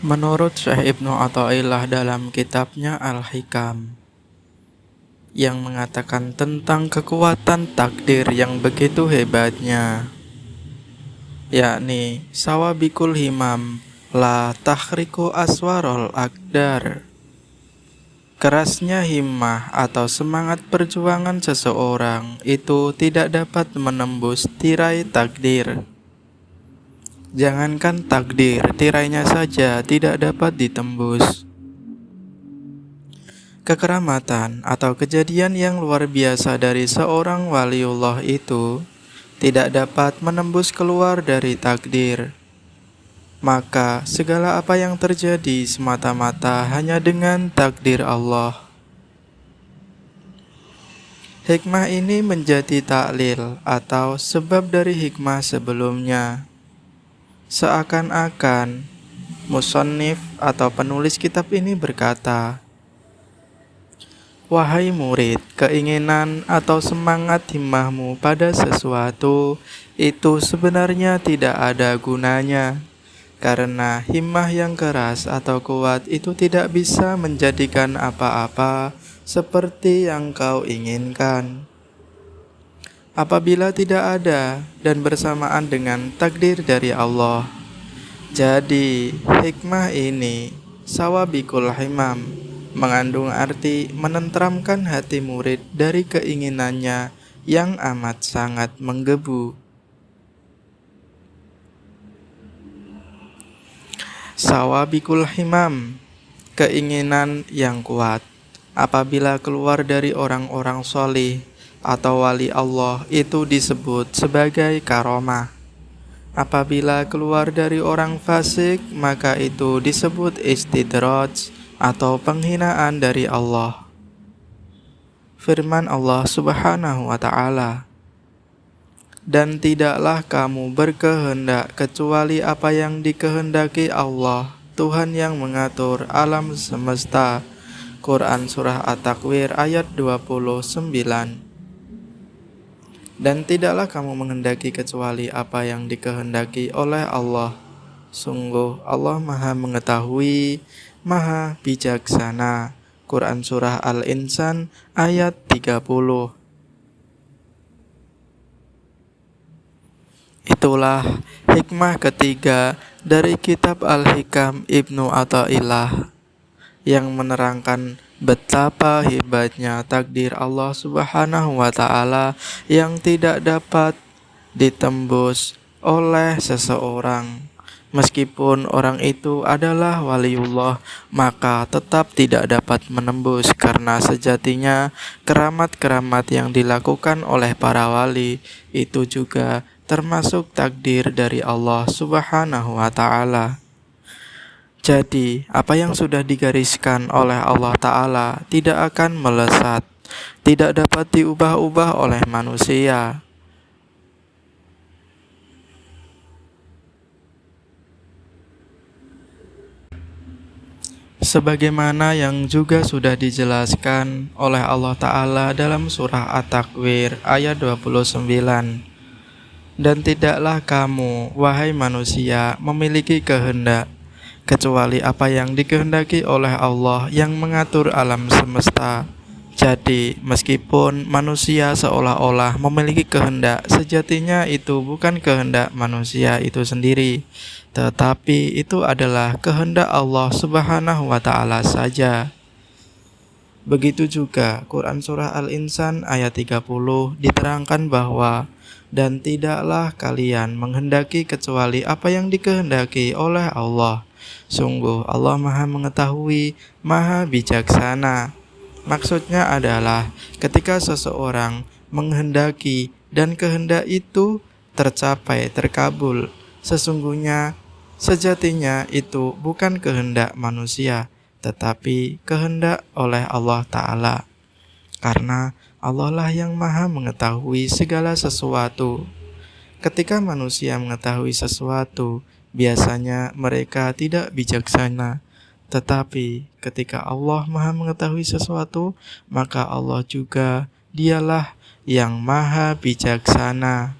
Menurut Syekh Ibnu Athaillah dalam kitabnya Al-Hikam yang mengatakan tentang kekuatan takdir yang begitu hebatnya, yakni sawabikul himam la tahriku aswarol akdar. Kerasnya himmah atau semangat perjuangan seseorang itu tidak dapat menembus tirai takdir. Jangankan takdir, tirainya saja tidak dapat ditembus. Kekeramatan atau kejadian yang luar biasa dari seorang waliullah itu tidak dapat menembus keluar dari takdir. Maka segala apa yang terjadi semata-mata hanya dengan takdir Allah. Hikmah ini menjadi taklil atau sebab dari hikmah sebelumnya. Seakan-akan musannif atau penulis kitab ini berkata, "Wahai murid, keinginan atau semangat himmahmu pada sesuatu itu sebenarnya tidak ada gunanya. Karena himmah yang keras atau kuat itu tidak bisa menjadikan apa-apa seperti yang kau inginkan. Apabila tidak ada dan bersamaan dengan takdir dari Allah. Jadi, hikmah ini, sawabikul himam, mengandung arti menenteramkan hati murid dari keinginannya yang amat sangat menggebu. Sawabikul himam, keinginan yang kuat. Apabila keluar dari orang-orang solih atau wali Allah itu disebut sebagai karomah. Apabila keluar dari orang fasik maka itu disebut istidraj atau penghinaan dari Allah. Firman Allah Subhanahu wa ta'ala, "Dan tidaklah kamu berkehendak kecuali apa yang dikehendaki Allah, Tuhan yang mengatur alam semesta." Quran Surah At-Takwir ayat 29. Dan tidaklah kamu menghendaki kecuali apa yang dikehendaki oleh Allah. Sungguh Allah Maha Mengetahui, Maha Bijaksana. Quran Surah Al-Insan ayat 30. Itulah hikmah ketiga dari kitab Al-Hikam Ibnu Athaillah yang menerangkan betapa hebatnya takdir Allah Subhanahu wa ta'ala yang tidak dapat ditembus oleh seseorang. Meskipun orang itu adalah waliullah, maka tetap tidak dapat menembus karena sejatinya keramat-keramat yang dilakukan oleh para wali itu juga termasuk takdir dari Allah Subhanahu wa ta'ala. Jadi, apa yang sudah digariskan oleh Allah Ta'ala tidak akan melesat, tidak dapat diubah-ubah oleh manusia. Sebagaimana yang juga sudah dijelaskan oleh Allah Ta'ala dalam surah At-Takwir ayat 29. Dan tidaklah kamu, wahai manusia, memiliki kehendak kecuali apa yang dikehendaki oleh Allah yang mengatur alam semesta. Jadi, meskipun manusia seolah-olah memiliki kehendak, sejatinya itu bukan kehendak manusia itu sendiri, tetapi itu adalah kehendak Allah Subhanahu wa ta'ala saja. Begitu juga Quran Surah Al-Insan ayat 30 diterangkan bahwa dan tidaklah kalian menghendaki kecuali apa yang dikehendaki oleh Allah. Sungguh Allah Maha Mengetahui, Maha Bijaksana. Maksudnya adalah ketika seseorang menghendaki dan kehendak itu tercapai, terkabul, sesungguhnya sejatinya itu bukan kehendak manusia, tetapi kehendak oleh Allah Ta'ala. Karena Allah lah yang Maha Mengetahui segala sesuatu. Ketika manusia mengetahui sesuatu, biasanya mereka tidak bijaksana. Tetapi ketika Allah Maha Mengetahui sesuatu, maka Allah juga dialah yang Maha Bijaksana.